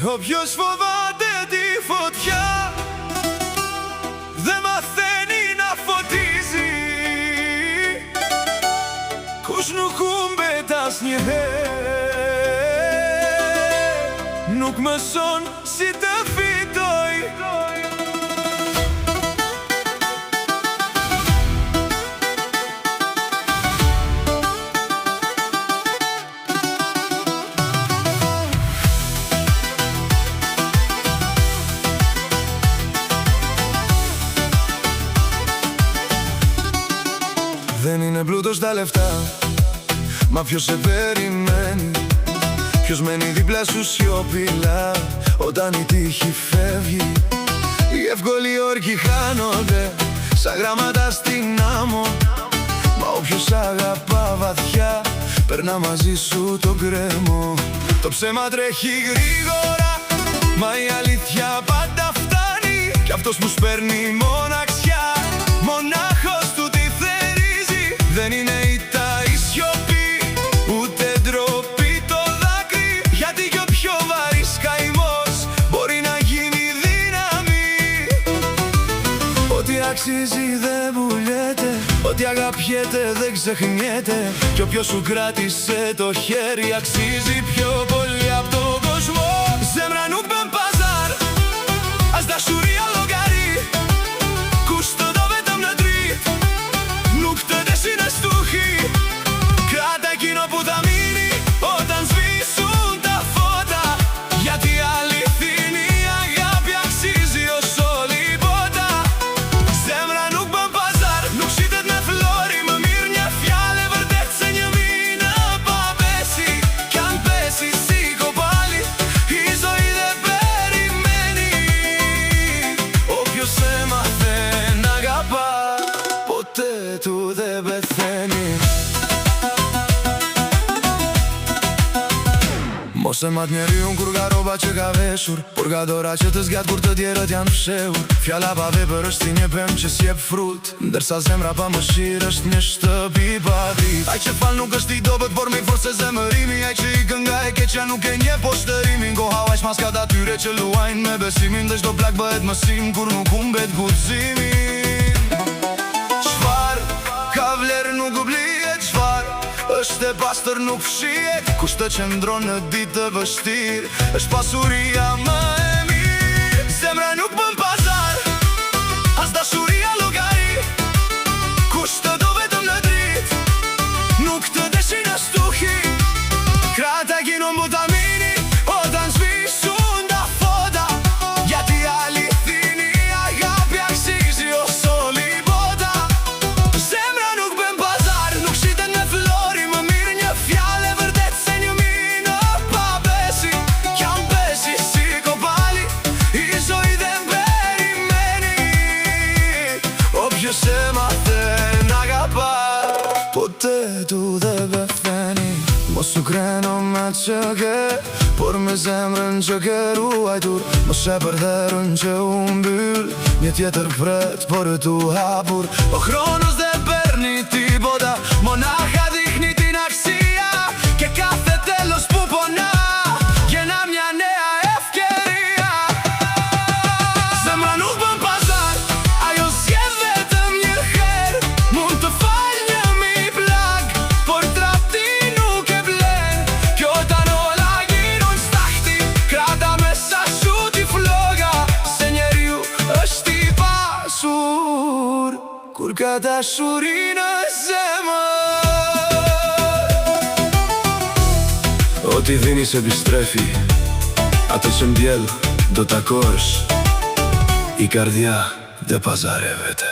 Όποιος φοβάται τη φωτιά δεν μαθαίνει να φωτίζει. Kus nuk humbetas një herë, nuk mëson si të fitoj. Δεν είναι πλούτος τα λεφτά, μα ποιος σε περιμένει, ποιος μένει δίπλα σου σιωπηλά όταν η τύχη φεύγει. Οι εύκολοι όρκοι χάνονται σαν γράμματα στην άμμο, μα όποιος αγαπά βαθιά περνά μαζί σου τον κρέμο. Το ψέμα τρέχει γρήγορα, μα η αλήθεια πάντα φτάνει, κι αυτός που σπέρνει μοναξιά μονάχος του τη θερίζει. Δεν είναι ήττα η σιωπή, ούτε ντροπή το δάκρυ, γιατί κι ο πιο βαρύς καημός μπορεί να γίνει δύναμη. Ό,τι αξίζει δεν πουλιέται, ό,τι αγαπιέται δεν ξεχνιέται, κι όποιος σου κράτησε το χέρι αξίζει πιο πολύ από τον κόσμο. Zemra nuk bën pazar, as dashuria llogari, kush të do vetëm në dritë, nuk të deshin e stuhi. Krata kino που θα μείνει όταν σβήσουν τα φώτα, γιατί αληθινή αγάπη αξίζει ως όλη η πότα. Zemra nuk bën pazar, nuk shitet me flori, më mirë një fjale vërtet se një minë pa besi. Κι αν πέσει σήκω πάλι, η ζωή δεν περιμένει. Όποιος έμαθε να αγαπά, ποτέ του δεν πεθαίνει. Mos e mat njeriun kur ka roba që ka veshur, por ka dora që të zgjat kur të tjerët janë fshehur. Fjala pa vepër është si një pemë që s'jep frut, ndërsa zemra pa mëshirë është një shtëpi pa dritë. Ai që fal nuk është i dobët, por me forcë zemërimi, ai që i kënga e keqja nuk e njeh poshtërimin. Koha aq maskat atyre që luajnë me besimin, dhe çdo plak bëhet mësim kur nuk humbet guximi. Çfar ka vlerë nuk blihet, çfar është e pastër nuk fshihet, kush të qëndron në ditë të vështirë është pasuria më e mirë. Zemra nuk bën pazar, as dashuria llogari, kush të do vetëm në dritë, nuk të deshin e stuhi. Krata kinon butamini όταν σβήσουν τα φώτα, γιατί αληθινή αγάπη αξίζει ως όλη η πότα. Zemra nuk bën pazar, nuk shitet me flori, më mirë një fjale vërtet se një minë pa besi. Κι αν πέσει σήκω πάλι, η ζωή δεν περιμένει. Όποιος έμαθε να αγαπά, ποτέ του δεν πεθαίνει. Mos u kreno me që ke, por me zemrën që ke ruajtur. Mos e përdherën që u mbyll, një tjetër pret, por e tu hapur. O Kronos dhe perni ti boda, monaha dihni ti naksia, ke kathe telos που πονά, και να μια νέα ευκαιρία. Zemra nuk bën pazar, ajo zgjedh vetëm një herë, mund të fal një mi plak, por trapti nuk e blen. Kjo tanola gjiron stahti, krata me sa shuti floga, se njeriu është i pasur kur ka dashuri në zemër. O ti dhini se bistrefi, atë që mbjell do takosh, i kardja dhe pazare vete.